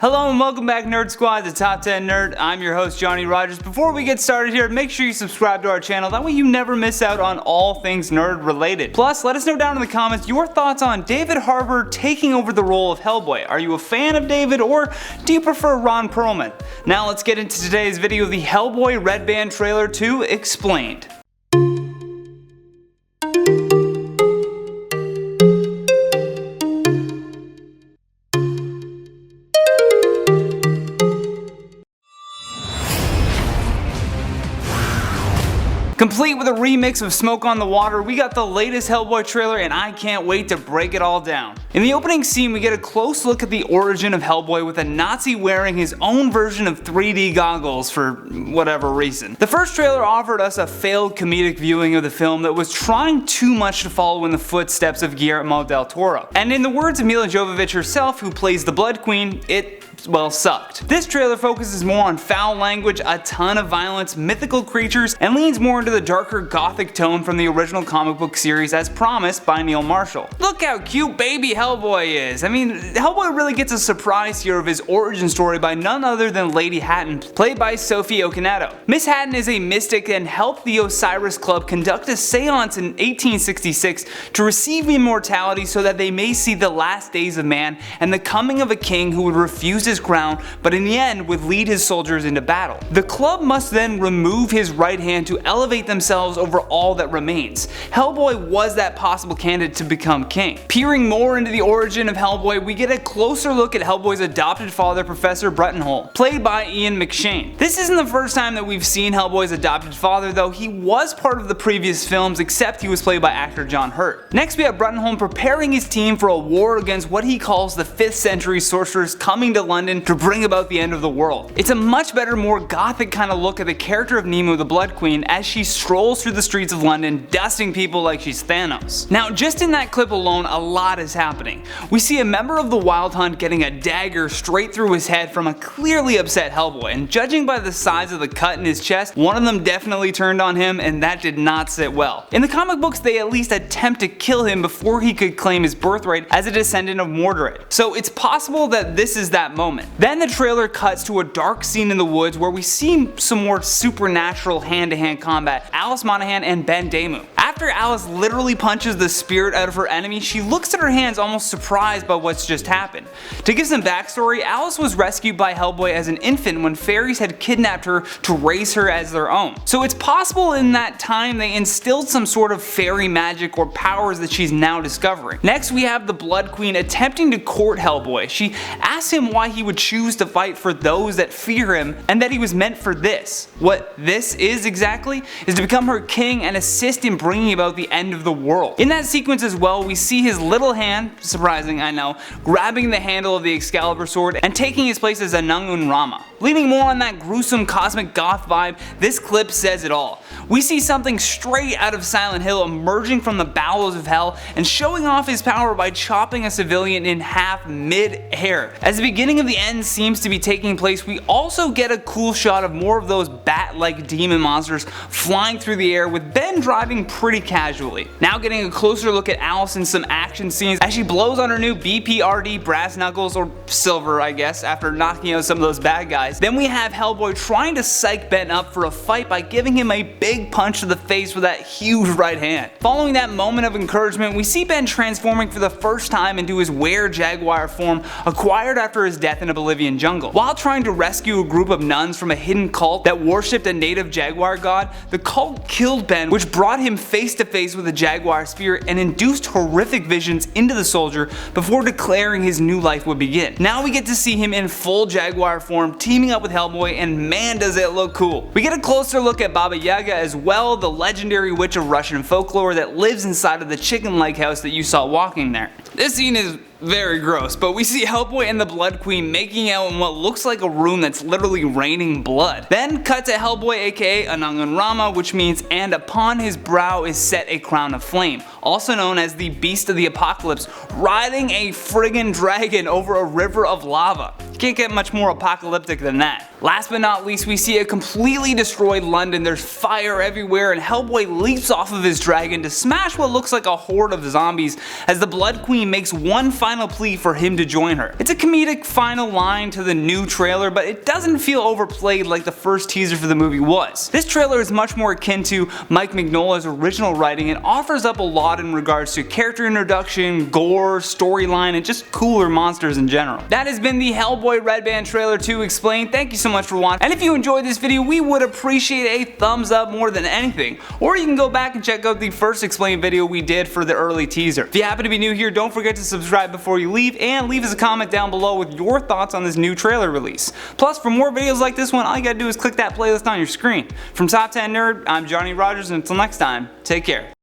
Hello and welcome back, Nerd Squad, the Top 10 Nerd. I'm your host, Johnny Rogers. Before we get started here, make sure you subscribe to our channel. That way you never miss out on all things nerd related. Plus, let us know down in the comments your thoughts on David Harbour taking over the role of Hellboy. Are you a fan of David, or do you prefer Ron Perlman? Now let's get into today's video, the Hellboy Red Band Trailer 2 Explained. Complete with a remix of Smoke on the Water, we got the latest Hellboy trailer and I can't wait to break it all down. In the opening scene, we get a close look at the origin of Hellboy with a Nazi wearing his own version of 3D goggles for whatever reason. The first trailer offered us a failed comedic viewing of the film that was trying too much to follow in the footsteps of Guillermo del Toro. And in the words of Mila Jovovich herself, who plays the Blood Queen, it sucked. This trailer focuses more on foul language, a ton of violence, mythical creatures, and leans more into the darker gothic tone from the original comic book series as promised by Neil Marshall. Look how cute baby Hellboy is. I mean, Hellboy really gets a surprise here of his origin story by none other than Lady Hatton, played by Sophie Okonedo. Miss Hatton is a mystic and helped the Osiris Club conduct a seance in 1866 to receive immortality so that they may see the last days of man and the coming of a king who would refuse his crown, but in the end would lead his soldiers into battle. The club must then remove his right hand to elevate themselves over all that remains. Hellboy was that possible candidate to become king. Peering more into the origin of Hellboy, we get a closer look at Hellboy's adopted father, Professor Brettenhole, played by Ian McShane. This isn't the first time that we've seen Hellboy's adopted father, though he was part of the previous films, except he was played by actor John Hurt. Next we have Brettenholm preparing his team for a war against what he calls the 5th century sorcerers coming to London to bring about the end of the world. It's a much better, more gothic kind of look at the character of Nemo the Blood Queen as she strolls through the streets of London, dusting people like she's Thanos. Now, just in that clip alone, a lot is happening. We see a member of the Wild Hunt getting a dagger straight through his head from a clearly upset Hellboy, and judging by the size of the cut in his chest, one of them definitely turned on him, and that did not sit well. In the comic books, they at least attempt to kill him before he could claim his birthright as a descendant of Mordred. So it's possible that this is that moment. Then the trailer cuts to a dark scene in the woods where we see some more supernatural hand-to-hand combat, Alice Monaghan and Ben Damu. After Alice literally punches the spirit out of her enemy, she looks at her hands almost surprised by what's just happened. To give some backstory, Alice was rescued by Hellboy as an infant when fairies had kidnapped her to raise her as their own. So it's possible in that time they instilled some sort of fairy magic or powers that she's now discovering. Next we have the Blood Queen attempting to court Hellboy. She asks him why he would choose to fight for those that fear him and that he was meant for this. What this is exactly is to become her king and assist in bringing about the end of the world. In that sequence as well, we see his little hand, surprising I know, grabbing the handle of the Excalibur sword and taking his place as Anangun Rama. Leaning more on that gruesome cosmic goth vibe, this clip says it all. We see something straight out of Silent Hill emerging from the bowels of hell and showing off his power by chopping a civilian in half mid-air. As the beginning of the end seems to be taking place, we also get a cool shot of more of those bat-like demon monsters flying through the air, with Ben driving pretty casually. Now getting a closer look at Alice in some action scenes as she blows on her new BPRD brass knuckles, or silver I guess, after knocking out some of those bad guys. Then we have Hellboy trying to psych Ben up for a fight by giving him a big punch to the face with that huge right hand. Following that moment of encouragement, we see Ben transforming for the first time into his were-jaguar form acquired after his death in a Bolivian jungle. While trying to rescue a group of nuns from a hidden cult that worshipped a native jaguar god, the cult killed Ben, which brought him face to face with a jaguar spirit and induced horrific visions into the soldier before declaring his new life would begin. Now we get to see him in full jaguar form teaming up with Hellboy, and man does it look cool. We get a closer look at Baba Yaga as well, the legendary witch of Russian folklore that lives inside of the chicken-like house that you saw walking there. This scene is very gross, but we see Hellboy and the Blood Queen making out in what looks like a room that's literally raining blood. Then cut to Hellboy aka Anangun Rama, which means and upon his brow is set a crown of flame, also known as the Beast of the Apocalypse, riding a friggin' dragon over a river of lava. Can't get much more apocalyptic than that. Last but not least, we see a completely destroyed London. There's fire everywhere and Hellboy leaps off of his dragon to smash what looks like a horde of zombies as the Blood Queen makes one final final plea for him to join her. It's a comedic final line to the new trailer, but it doesn't feel overplayed like the first teaser for the movie was. This trailer is much more akin to Mike Mignola's original writing and offers up a lot in regards to character introduction, gore, storyline, and just cooler monsters in general. That has been the Hellboy Red Band trailer 2 explained. Thank you so much for watching, and if you enjoyed this video, we would appreciate a thumbs up more than anything, or you can go back and check out the first explained video we did for the early teaser. If you happen to be new here, don't forget to subscribe before you leave, and leave us a comment down below with your thoughts on this new trailer release. Plus, for more videos like this one, all you gotta do is click that playlist on your screen. From Top 10 Nerd, I'm Johnny Rogers, and until next time, take care.